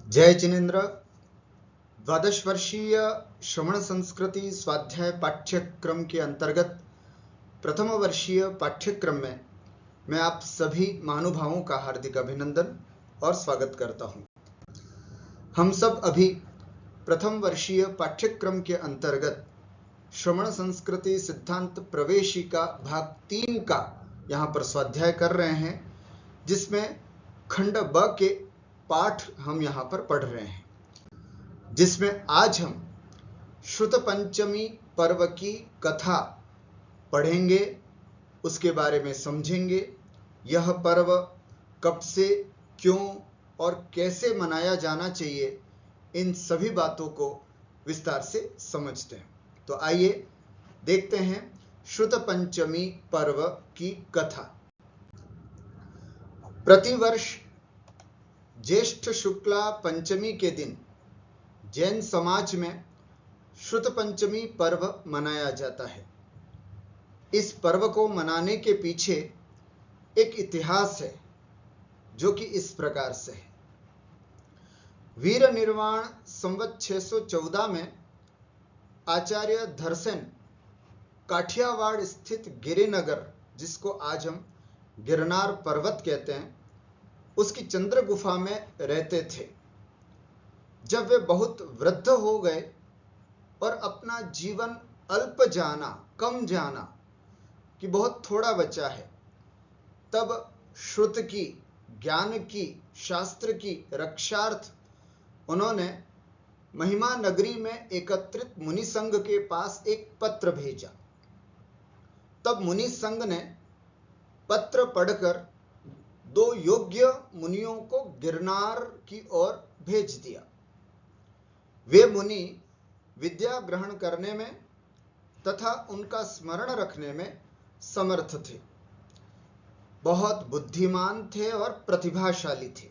जय जिनेन्द्र। द्वादश वर्षीय श्रवण संस्कृति स्वाध्याय पाठ्यक्रम के अंतर्गत प्रथम वर्षीय पाठ्यक्रम में मैं आप सभी महानुभावों का हार्दिक अभिनंदन और स्वागत करता हूं। हम सब अभी प्रथम वर्षीय पाठ्यक्रम के अंतर्गत श्रवण संस्कृति सिद्धांत प्रवेशिका भाग 3 का यहाँ पर स्वाध्याय कर रहे हैं, जिसमें खंड ब के पाठ हम यहाँ पर पढ़ रहे हैं, जिसमें आज हम श्रुत पंचमी पर्व की कथा पढ़ेंगे, उसके बारे में समझेंगे। यह पर्व कब से, क्यों और कैसे मनाया जाना चाहिए, इन सभी बातों को विस्तार से समझते हैं। तो आइए देखते हैं श्रुत पंचमी पर्व की कथा। प्रतिवर्ष ज्येष्ठ शुक्ला पंचमी के दिन जैन समाज में श्रुत पंचमी पर्व मनाया जाता है। इस पर्व को मनाने के पीछे एक इतिहास है, जो कि इस प्रकार से है। वीर निर्वाण संवत 614 में आचार्य धरसेन काठियावाड़ स्थित गिरिनगर, जिसको आज हम गिरनार पर्वत कहते हैं, उसकी चंद्र गुफा में रहते थे। जब वे बहुत वृद्ध हो गए और अपना जीवन अल्प जाना, कम जाना कि बहुत थोड़ा बचा है, तब श्रुत की, ज्ञान की, शास्त्र की रक्षार्थ उन्होंने महिमा नगरी में एकत्रित मुनि संघ के पास एक पत्र भेजा। तब मुनि संघ ने पत्र पढ़कर 2 योग्य मुनियों को गिरनार की ओर भेज दिया। वे मुनि विद्या ग्रहण करने में तथा उनका स्मरण रखने में समर्थ थे, बहुत बुद्धिमान थे और प्रतिभाशाली थे,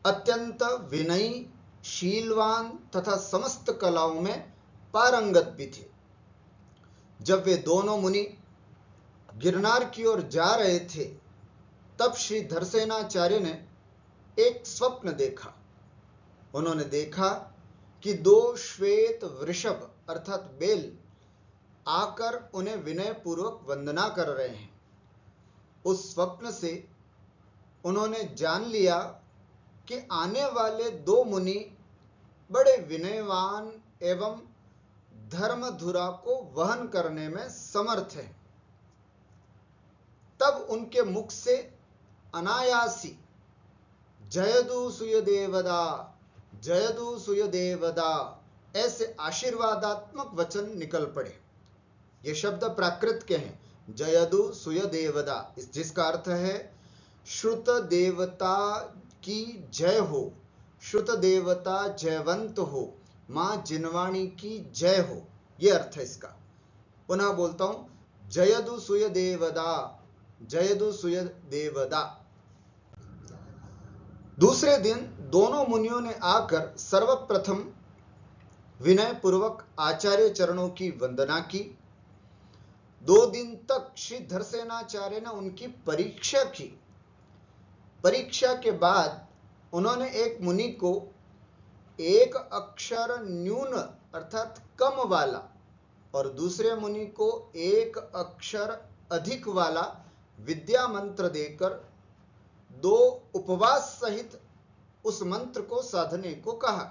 अत्यंत विनयी, शीलवान तथा समस्त कलाओं में पारंगत भी थे। जब वे दोनों मुनि गिरनार की ओर जा रहे थे, तब श्री धरसेनाचार्य ने एक स्वप्न देखा। उन्होंने देखा कि 2 श्वेत वृषभ अर्थात बेल आकर उन्हें विनय पूर्वक वंदना कर रहे हैं। उस स्वप्न से उन्होंने जान लिया कि आने वाले 2 मुनि बड़े विनयवान एवं धर्मधुरा को वहन करने में समर्थ हैं। तब उनके मुख से अनायासी जयदु सुयदेवदा, जयदु सुयदेवदा ऐसे आशीर्वादात्मक वचन निकल पड़े। ये शब्द प्राकृत के हैं, जयदु सुयदेवदा, जिसका अर्थ है श्रुत देवता की जय हो, श्रुत देवता जयवंत हो, मां जिनवाणी की जय हो, ये अर्थ है इसका। पुनः बोलता हूं, जयदु सुयदेवदा, जयदु सुयदेवदा। दूसरे दिन दोनों मुनियों ने आकर सर्वप्रथम विनय पूर्वक आचार्य चरणों की वंदना की। 2 दिन तक श्री धरसेनाचार्य ने उनकी परीक्षा की। परीक्षा के बाद उन्होंने एक मुनि को 1 अक्षर न्यून अर्थात कम वाला और दूसरे मुनि को 1 अक्षर अधिक वाला विद्या मंत्र देकर 2 उपवास सहित उस मंत्र को साधने को कहा।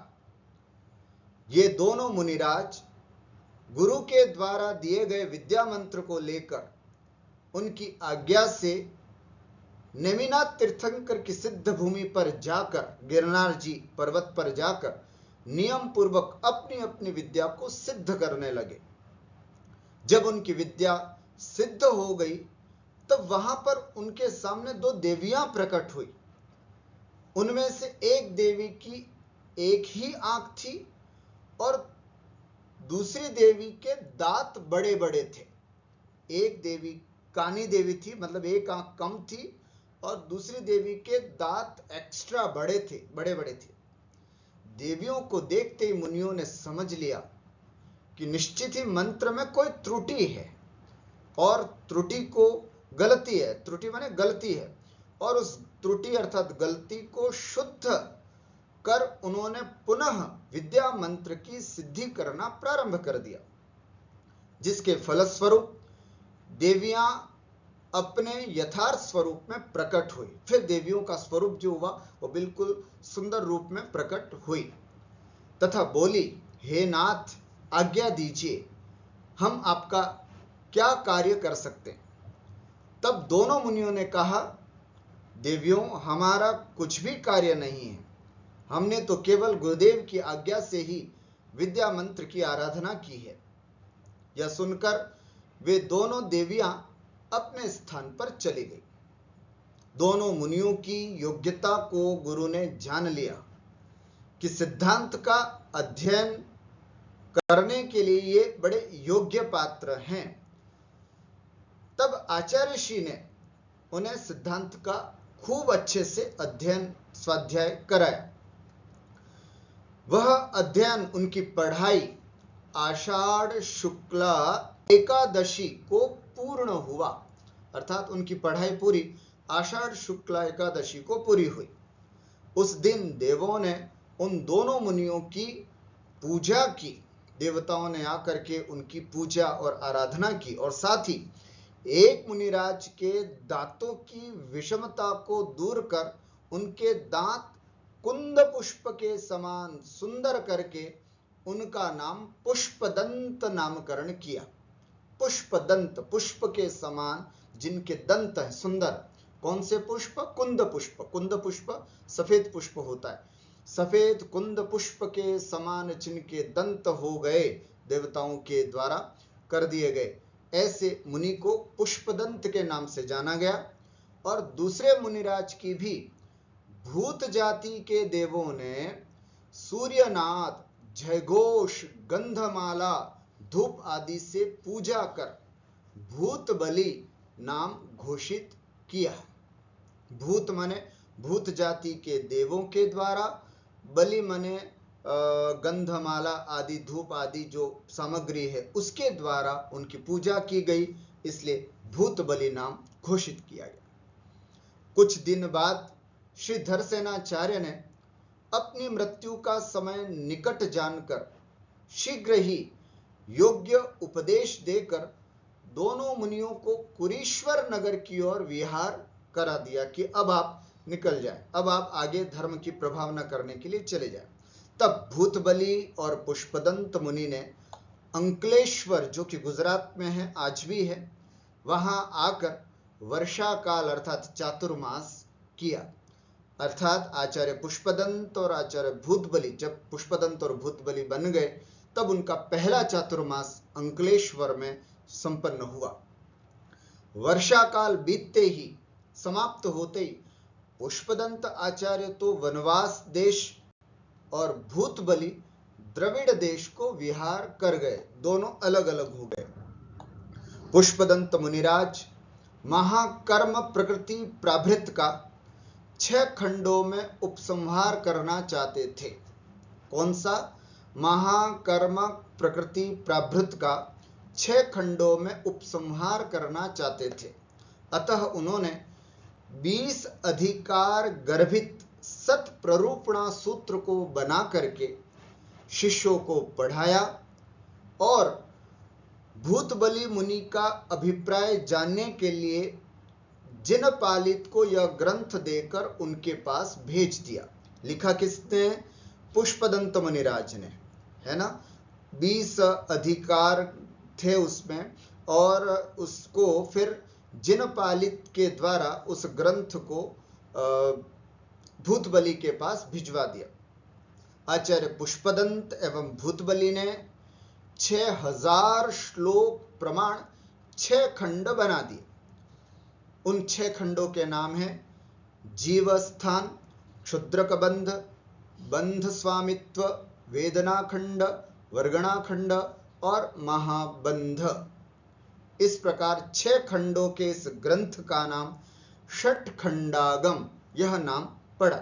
ये दोनों मुनिराज गुरु के द्वारा दिए गए विद्या मंत्र को लेकर उनकी आज्ञा से नेमिनाथ तीर्थंकर की सिद्ध भूमि पर जाकर, गिरनार जी पर्वत पर जाकर नियम पूर्वक अपनी अपनी विद्या को सिद्ध करने लगे। जब उनकी विद्या सिद्ध हो गई, तब वहां पर उनके सामने 2 देवियां प्रकट हुई। उनमें से एक देवी की एक ही आंख थी और दूसरी देवी के दांत बड़े बड़े थे। एक देवी कानी देवी थी, मतलब एक आंख कम थी, और दूसरी देवी के दांत एक्स्ट्रा बड़े थे, बड़े बड़े थे। देवियों को देखते ही मुनियों ने समझ लिया कि निश्चित ही मंत्र में कोई त्रुटि है, और त्रुटि को गलती है, त्रुटि माने गलती है, और उस त्रुटि अर्थात गलती को शुद्ध कर उन्होंने पुनः विद्या मंत्र की सिद्धि करना प्रारंभ कर दिया, जिसके फलस्वरूप देवियां अपने यथार्थ स्वरूप में प्रकट हुई। फिर देवियों का स्वरूप जो हुआ वो बिल्कुल सुंदर रूप में प्रकट हुई तथा बोली, हे नाथ, आज्ञा दीजिए, हम आपका क्या कार्य कर सकते हैं। तब दोनों मुनियों ने कहा, देवियों, हमारा कुछ भी कार्य नहीं है, हमने तो केवल गुरुदेव की आज्ञा से ही विद्या मंत्र की आराधना की है। यह सुनकर वे दोनों देवियां अपने स्थान पर चली गई। दोनों मुनियों की योग्यता को गुरु ने जान लिया कि सिद्धांत का अध्ययन करने के लिए ये बड़े योग्य पात्र हैं। तब आचार्य श्री ने उन्हें सिद्धांत का खूब अच्छे से अध्ययन स्वाध्याय कराया। वह अध्ययन, उनकी पढ़ाई आषाढ़ शुक्ला एकादशी को पूर्ण हुआ, अर्थात उनकी पढ़ाई पूरी आषाढ़ शुक्ला एकादशी को पूरी हुई। उस दिन देवों ने उन दोनों मुनियों की पूजा की। देवताओं ने आकर के उनकी पूजा और आराधना की और साथ ही एक मुनिराज के दांतों की विषमता को दूर कर उनके दांत कुंद पुष्प के समान सुंदर करके उनका नाम पुष्पदंत नामकरण किया। पुष्पदंत, पुष्प के समान जिनके दंत है सुंदर। कौन से पुष्प? कुंद पुष्प। कुंद पुष्प सफेद पुष्प होता है। सफेद कुंद पुष्प के समान जिनके दंत हो गए, देवताओं के द्वारा कर दिए गए, ऐसे मुनि को पुष्पदंत के नाम से जाना गया। और दूसरे मुनिराज की भी भूत जाति के देवों ने सूर्यनाद, जयघोष, गंधमाला, धूप आदि से पूजा कर भूत बलि नाम घोषित किया। भूत माने भूत जाति के देवों के द्वारा, बलि माने गंधमाला आदि धूप आदि जो सामग्री है उसके द्वारा उनकी पूजा की गई, इसलिए भूत बलि नाम घोषित किया गया। कुछ दिन बाद श्री धरसेनाचार्य ने अपनी मृत्यु का समय निकट जानकर शीघ्र ही योग्य उपदेश देकर दोनों मुनियों को कुरीश्वर नगर की ओर विहार करा दिया कि अब आप निकल जाएं, अब आप आगे धर्म की प्रभावना करने के लिए चले जाएं। तब भूतबली और पुष्पदंत मुनि ने अंकलेश्वर, जो कि गुजरात में है, आज भी है, वहां आकर वर्षा काल अर्थात चातुर्मास किया। अर्थात आचार्य पुष्पदंत और आचार्य भूतबली, जब पुष्पदंत और भूतबली बन गए तब उनका पहला चातुर्मास अंकलेश्वर में संपन्न हुआ। वर्षा काल बीतते ही, समाप्त होते ही, पुष्पदंत आचार्य तो वनवास देश और भूतबली द्रविड़ देश को विहार कर गए, दोनों अलग अलग हो गए। पुष्पदंत मुनिराज महाकर्म प्रकृति प्राभृत का 6 खंडों में उपसंहार करना चाहते थे। कौन सा? महाकर्म प्रकृति प्राभृत का 6 खंडों में उपसंहार करना चाहते थे। अतः उन्होंने 20 अधिकार गर्भित सत प्ररूपणा सूत्र को बना करके शिष्यों को पढ़ाया और भूतबली मुनि का अभिप्राय जानने के लिए जिनपालित को यह ग्रंथ देकर उनके पास भेज दिया। लिखा किसने? पुष्पदंत मुनिराज ने, है ना। 20 अधिकार थे उसमें और उसको फिर जिनपालित के द्वारा उस ग्रंथ को भूतबली के पास भिजवा दिया। आचार्य पुष्पदंत एवं भूतबली ने 6000 श्लोक प्रमाण 6 खंड बना दिए। उन 6 खंडों के नाम हैं जीवस्थान, क्षुद्रक बंध, बंध स्वामित्व, वेदना खंड, वर्गणा खंड और महाबंध। इस प्रकार 6 खंडों के इस ग्रंथ का नाम षट्खंडागम, यह नाम पड़ा।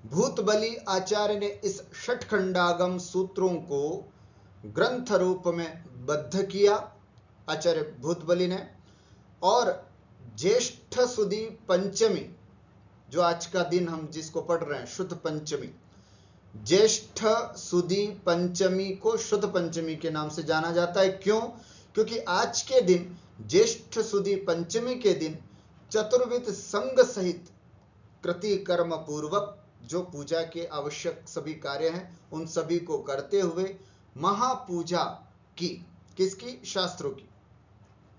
भूतबली आचार्य ने इस षट्खंडागम सूत्रों को ग्रंथ रूप में बद्ध किया, आचार्य भूतबली ने। और ज्येष्ठ सुदी पंचमी, जो आज का दिन हम जिसको पढ़ रहे हैं शुद्ध पंचमी, ज्येष्ठ सुदी पंचमी को शुद्ध पंचमी के नाम से जाना जाता है। क्यों? क्योंकि आज के दिन ज्येष्ठ सुदी पंचमी के दिन चतुर्विध संग सहित कृति कर्म पूर्वक जो पूजा के आवश्यक सभी कार्य हैं उन सभी को करते हुए महापूजा की, किसकी? शास्त्रों की।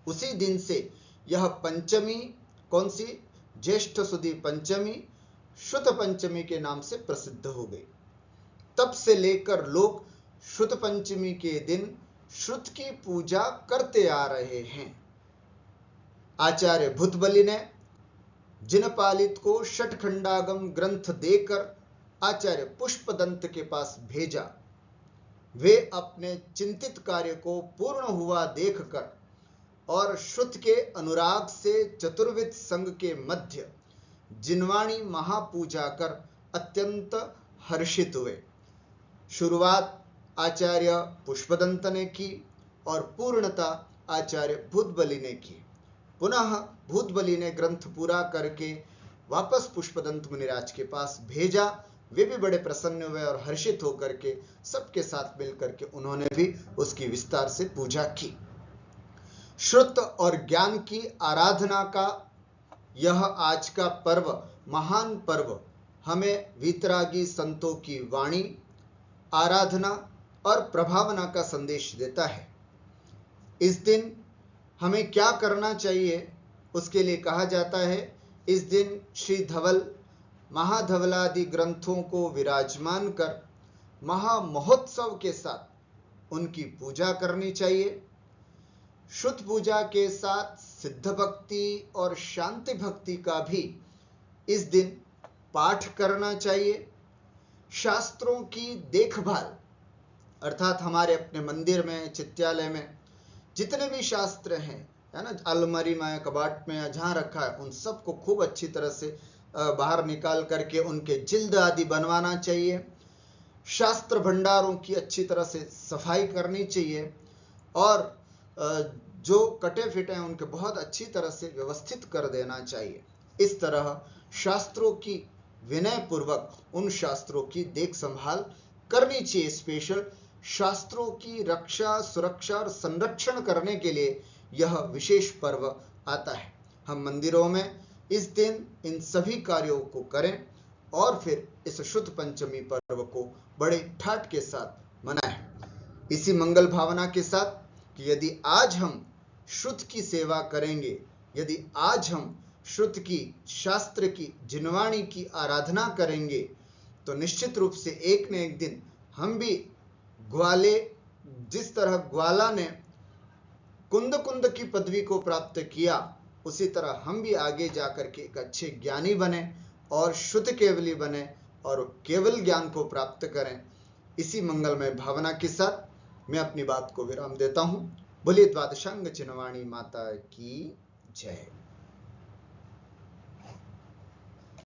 उसी दिन से यह पंचमी कौन सी? ज्येष्ठ सुदी पंचमी शुद्ध पंचमी के नाम से प्रसिद्ध हो गई। तब से लेकर लोग शुद्ध पंचमी के दिन श्रुत की पूजा करते आ रहे हैं। आचार्य भूतबली ने जिनपालित को षटखंडागम ग्रंथ देकर आचार्य पुष्पदंत के पास भेजा। वे अपने चिंतित कार्य को पूर्ण हुआ देखकर और श्रुत के अनुराग से चतुर्विध संघ के मध्य जिनवाणी महापूजा कर अत्यंत हर्षित हुए। शुरुआत आचार्य पुष्पदंत ने की और पूर्णता आचार्य भूतबली ने की। पुनः भूतबली ने ग्रंथ पूरा करके वापस पुष्पदंत मुनिराज के पास भेजा। वे भी बड़े प्रसन्न हुए और हर्षित होकर के सबके साथ मिलकर के उन्होंने भी उसकी विस्तार से पूजा की। श्रुत और ज्ञान की आराधना का यह आज का पर्व, महान पर्व, हमें वीतरागी संतों की वाणी, आराधना और प्रभावना का संदेश देता है। इस दिन हमें क्या करना चाहिए उसके लिए कहा जाता है, इस दिन श्री धवल महाधवलादि ग्रंथों को विराजमान कर महामहोत्सव के साथ उनकी पूजा करनी चाहिए। शुद्ध पूजा के साथ सिद्ध भक्ति और शांति भक्ति का भी इस दिन पाठ करना चाहिए। शास्त्रों की देखभाल, अर्थात हमारे अपने मंदिर में, चित्यालय में जितने भी शास्त्र हैं, है ना, अलमारी में, कबाट में या जहाँ रखा है, उन सबको खूब अच्छी तरह से बाहर निकाल करके उनके जिल्द आदि बनवाना चाहिए। शास्त्र भंडारों की अच्छी तरह से सफाई करनी चाहिए और जो कटे फिटे हैं उनके बहुत अच्छी तरह से व्यवस्थित कर देना चाहिए। इस तरह शास्त्रों की विनय पूर्वक उन शास्त्रों की देख संभाल करनी चाहिए। स्पेशल शास्त्रों की रक्षा, सुरक्षा और संरक्षण करने के लिए यह विशेष पर्व आता है। हम मंदिरों में इस दिन इन सभी कार्यों को करें और फिर इस शुद्ध पंचमी पर्व को बड़े ठाट के साथ मनाएं। इसी मंगल भावना के साथ कि यदि आज हम श्रुत की सेवा करेंगे, यदि आज हम श्रुत की, शास्त्र की, जिनवाणी की आराधना करेंगे, तो निश्चित रूप से एक न एक दिन हम भी ग्वाले, जिस तरह ग्वाला ने कुंद कुंद की पदवी को प्राप्त किया, उसी तरह हम भी आगे जाकर के एक अच्छे ज्ञानी बने और शुद्ध केवली बने और केवल ज्ञान को प्राप्त करें। इसी मंगलमय भावना के साथ मैं अपनी बात को विराम देता हूं। बोलिए द्वादशांग चिनवाणी माता की जय।